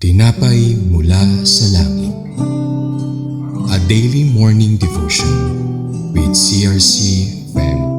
Tinapay mula sa langit. A daily morning devotion with CRC Fam.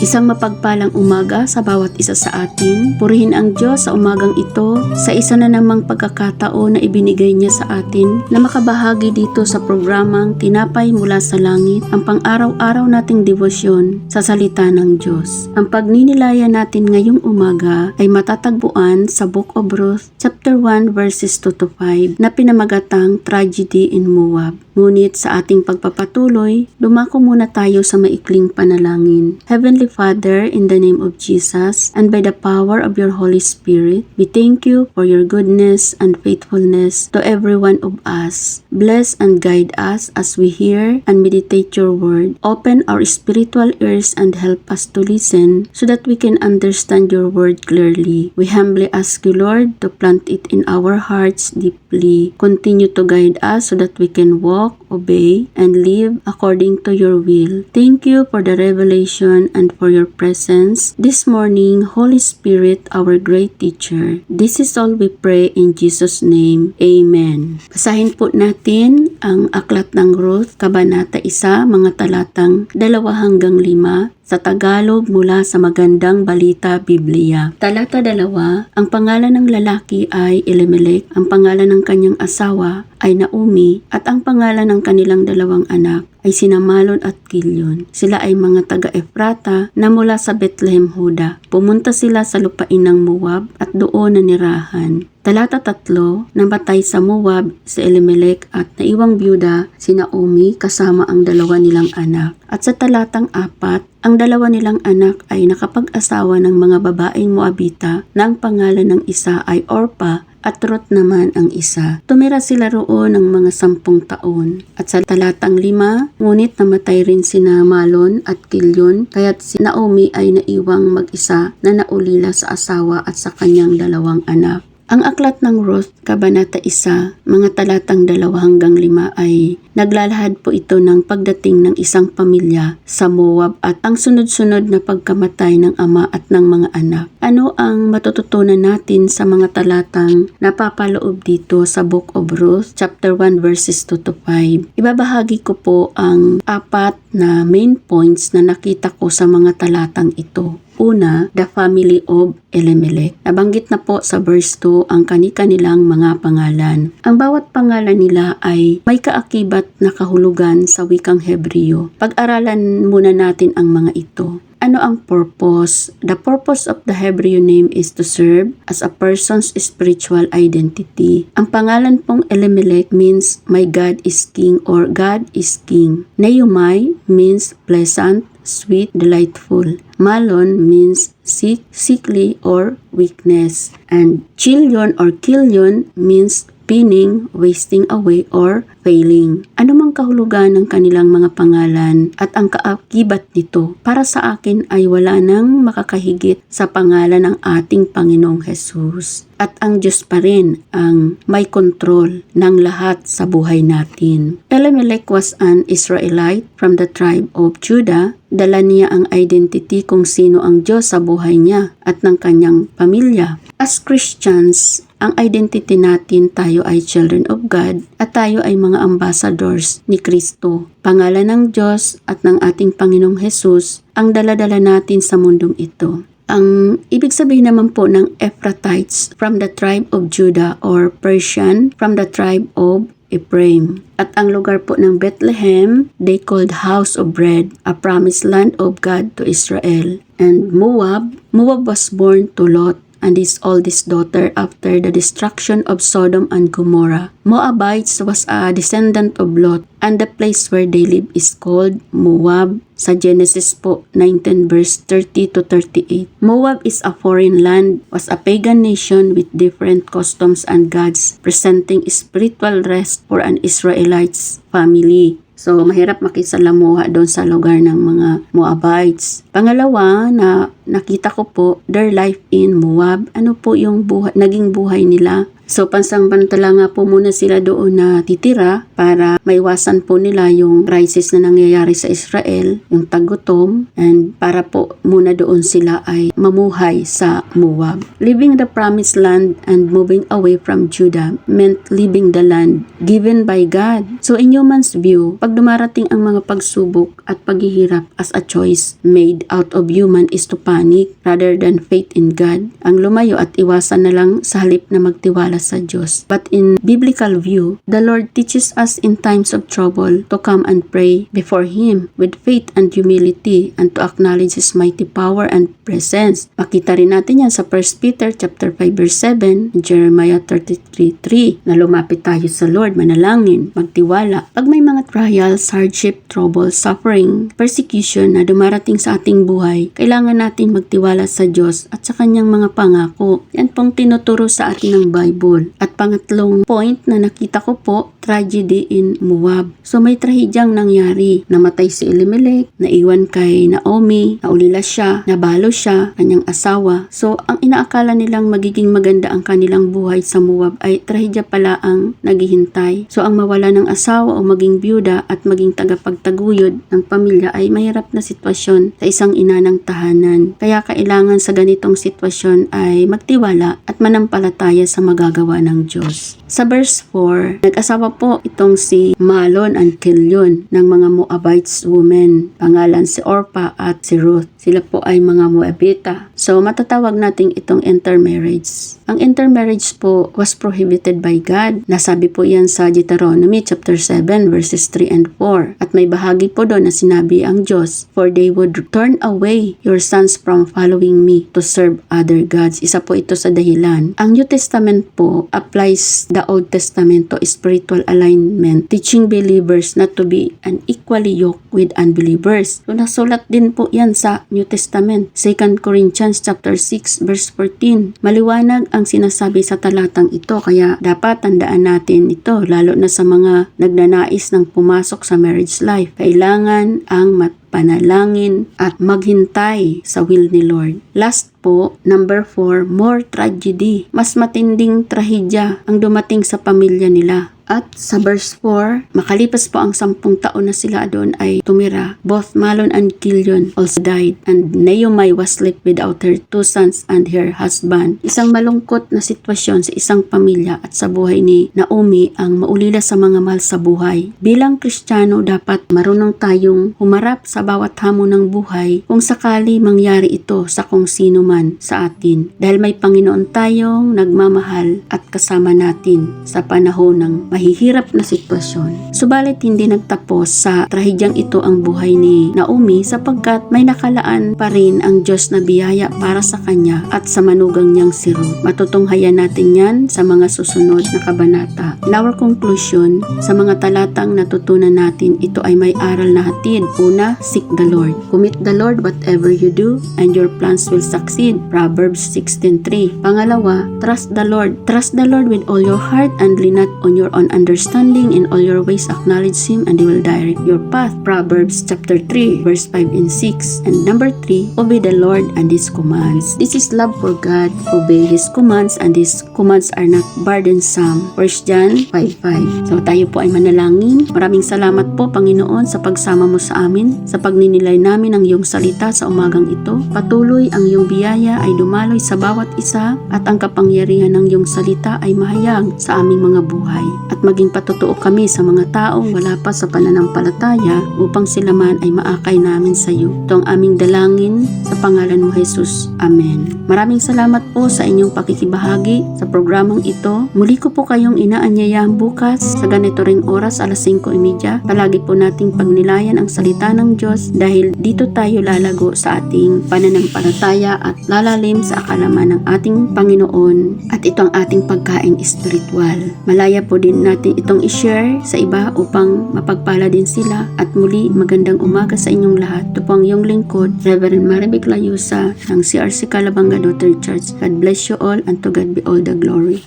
Isang mapagpalang umaga sa bawat isa sa atin. Purihin ang Diyos sa umagang ito sa isa na namang pagkakataon na ibinigay niya sa atin na makabahagi dito sa programang Tinapay mula sa Langit, ang pang-araw-araw nating debosyon sa salita ng Diyos. Ang pagninilayan natin ngayong umaga ay matatagpuan sa Book of Ruth, chapter 1 verses 2 to 5 na pinamagatang Tragedy in Moab. Ngunit sa ating pagpapatuloy, dumako muna tayo sa maikling panalangin. Heavenly Father, in the name of Jesus, and by the power of your Holy Spirit, we thank you for your goodness and faithfulness to every one of us. Bless and guide us as we hear and meditate your word. Open our spiritual ears and help us to listen so that we can understand your word clearly. We humbly ask you, Lord, to plant it in our hearts deeply. Continue to guide us so that we can walk, obey, and live according to your will. Thank you for the revelation and for your presence this morning, Holy Spirit, our great teacher. This is all we pray in Jesus' name. Amen. Basahin po natin ang Aklat ng Ruth, Kabanata 1, mga talatang 2 hanggang 5, sa Tagalog mula sa Magandang Balita Biblia. Talata 2, ang pangalan ng lalaki ay Elimelech, ang pangalan ng kanyang asawa ay Naomi, at ang pangalan ng kanilang dalawang anak ay sina Malon at Kilyon. Sila ay mga taga-Efrata na mula sa Bethlehem, Huda. Pumunta sila sa lupain ng Moab at doon nanirahan. Talata 3, namatay sa Moab si Elimelech at naiwang byuda si Naomi kasama ang dalawa nilang anak. At sa talatang 4, ang dalawa nilang anak ay nakapag-asawa ng mga babaeng Moabita na ang pangalan ng isa ay Orpa at Ruth naman ang isa. Tumira sila roon ng mga 10 taon. At sa talatang 5, ngunit namatay rin sina Malon at Kilyon, kaya't si Naomi ay naiwang mag-isa na naulila sa asawa at sa kanyang dalawang anak. Ang Aklat ng Ruth, Kabanata 1, mga talatang 2 hanggang 5 ay naglalahad po ito ng pagdating ng isang pamilya sa Moab at ang sunod-sunod na pagkamatay ng ama at ng mga anak. Ano ang matututunan natin sa mga talatang napapaloob dito sa Book of Ruth, chapter 1 verses 2 to 5? Ibabahagi ko po ang 4 na main points na nakita ko sa mga talatang ito. Una, the family of Elimelech. Nabanggit na po sa verse 2 ang kani-kanilang mga pangalan. Ang bawat pangalan nila ay may kaakibat na kahulugan sa wikang Hebreo. Pag-aralan muna natin ang mga ito. Ano ang purpose? The purpose of the Hebrew name is to serve as a person's spiritual identity. Ang pangalan pong Elimelech means my God is king or God is king. Naomi means pleasant, sweet, delightful. Malon means sick, sickly, or weakness. And Chilyon or Kilyon means pinning, wasting away, or failing. Ano mang kahulugan ng kanilang mga pangalan at ang kaakibat nito, para sa akin ay wala nang makakahigit sa pangalan ng ating Panginoong Hesus. At ang Diyos pa rin ang may kontrol ng lahat sa buhay natin. Elimelech was an Israelite from the tribe of Judah. Dala niya ang identity kung sino ang Diyos sa buhay niya at ng kanyang pamilya. As Christians, ang identity natin, tayo ay children of God at tayo ay mga ambassadors ni Kristo. Pangalan ng Diyos at ng ating Panginoong Hesus ang daladala natin sa mundong ito. Ang ibig sabihin naman po ng Ephratites from the tribe of Judah or Persian from the tribe of Ephraim. At ang lugar po ng Bethlehem, they called House of Bread, a promised land of God to Israel. And Moab was born to Lot and his oldest daughter after the destruction of Sodom and Gomorrah. Moabites was a descendant of Lot, and the place where they live is called Moab. Sa Genesis po 19 verse 30 to 38. Moab is a foreign land, was a pagan nation with different customs and gods, presenting spiritual rest for an Israelites family. So, mahirap makisalamuha doon sa lugar ng mga Moabites. Pangalawa, na nakita ko po, their life in Moab. Ano po yung naging buhay nila? So pansamantala nga po muna sila doon na titira para maiwasan po nila yung crisis na nangyayari sa Israel, yung tagutom, and para po muna doon sila ay mamuhay sa Moab. Leaving the promised land and moving away from Judah meant leaving the land given by God. So in human's view, pag dumarating ang mga pagsubok at paghihirap as a choice made out of human is to panic rather than faith in God. Ang lumayo at iwasan na lang sa halip na magtiwala sa Diyos. But in biblical view, the Lord teaches us in times of trouble to come and pray before Him with faith and humility and to acknowledge His mighty power and presence. Makita rin natin yan sa 1 Peter chapter 5 verse 7, Jeremiah 33:3 na lumapit tayo sa Lord, manalangin, magtiwala. Pag may mga trials, hardship, trouble, suffering, persecution na dumarating sa ating buhay, kailangan natin magtiwala sa Diyos at sa Kanyang mga pangako. Yan pong tinuturo sa atin ng Bible. At pangatlong point na nakita ko po, tragedy in Moab. So may trahedyang nangyari. Namatay si Elimelech, naiwan kay Naomi, naulila siya, nabalo siya, kanyang asawa. So ang inaakala nilang magiging maganda ang kanilang buhay sa Moab ay trahedya pala ang naghihintay. So ang mawala ng asawa o maging byuda at maging tagapagtaguyod ng pamilya ay mahirap na sitwasyon sa isang ina ng tahanan. Kaya kailangan sa ganitong sitwasyon ay magtiwala at manampalataya sa magagawa ng Diyos. Sa verse 4, nag-asawa po itong si Mahlon and Chilion ng mga Moabites women. Pangalan si Orpah at si Ruth. Sila po ay mga Moabita. So matatawag natin itong intermarriage. Ang intermarriage po was prohibited by God. Nasabi po yan sa Deuteronomy chapter 7 verses 3 and 4. At may bahagi po doon na sinabi ang Diyos, "For they would turn away your sons from following me to serve other gods." Isa po ito sa dahilan. Ang New Testament po applies the Old Testament to spiritual alignment, teaching believers not to be unequally yoked with unbelievers. So nasulat din po yan sa New Testament. 2 Corinthians chapter 6 verse 14. Maliwanag ang sinasabi sa talatang ito, kaya dapat tandaan natin ito, lalo na sa mga nagnanais ng pumasok sa marriage life. Kailangan ang panalangin at maghintay sa will ni Lord. Last po, number 4, more tragedy. Mas matinding trahedya ang dumating sa pamilya nila. At sa verse 4, makalipas po ang 10 taon na sila doon ay tumira. Both Mahlon and Chilion also died, and Naomi was left without her 2 sons and her husband. Isang malungkot na sitwasyon sa isang pamilya at sa buhay ni Naomi ang maulila sa mga mahal sa buhay. Bilang Kristiyano, dapat marunong tayong humarap sa bawat hamon ng buhay kung sakali mangyari ito sa kung sino man sa atin. Dahil may Panginoon tayong nagmamahal at kasama natin sa panahon ng mahihirap na sitwasyon. Subalit hindi nagtapos sa trahedyang ito ang buhay ni Naomi sapagkat may nakalaan pa rin ang Diyos na biyaya para sa kanya at sa manugang niyang si Ruth. Matutunghayan natin yan sa mga susunod na kabanata. In our conclusion, sa mga talatang natutunan natin, ito ay may aral na hatid. Una, seek the Lord. Commit the Lord whatever you do and your plans will succeed. Proverbs 16:3. Pangalawa, trust the Lord. Trust the Lord with all your heart and lean not on your own understanding. In all your ways acknowledge Him and He will direct your path. Proverbs chapter 3 verse 5 and 6. And number 3, obey the Lord and His commands. This is love for God. Obey His commands and His commands are not burdensome. 1 John 5:5. So tayo po ay manalangin. Maraming salamat po Panginoon sa pagsama mo sa amin, sa pagninilay namin ang iyong salita sa umagang ito. Patuloy ang iyong biyaya ay dumaloy sa bawat isa at ang kapangyarihan ng iyong salita ay mahayag sa aming mga buhay. At maging patotoo kami sa mga taong wala pa sa pananampalataya upang sila man ay maakay namin sa iyo. Ito ang aming dalangin sa pangalan mo Jesus. Amen. Maraming salamat po sa inyong pakikibahagi sa programang ito. Muli ko po kayong inaanyayahan bukas sa ganito ring oras alas 5:30. Palagi po nating pagnilayan ang salita ng Diyos dahil dito tayo lalago sa ating pananampalataya at lalalim sa akalaman ng ating Panginoon at ito ang ating pagkaing espiritual. Malaya po din natin itong i-share sa iba upang mapagpala din sila. At muli, magandang umaga sa inyong lahat. Ito po ang iyong lingkod, Reverend Maribek Layusa ng CRC Calabanga Lutheran Church. God bless you all and to God be all the glory.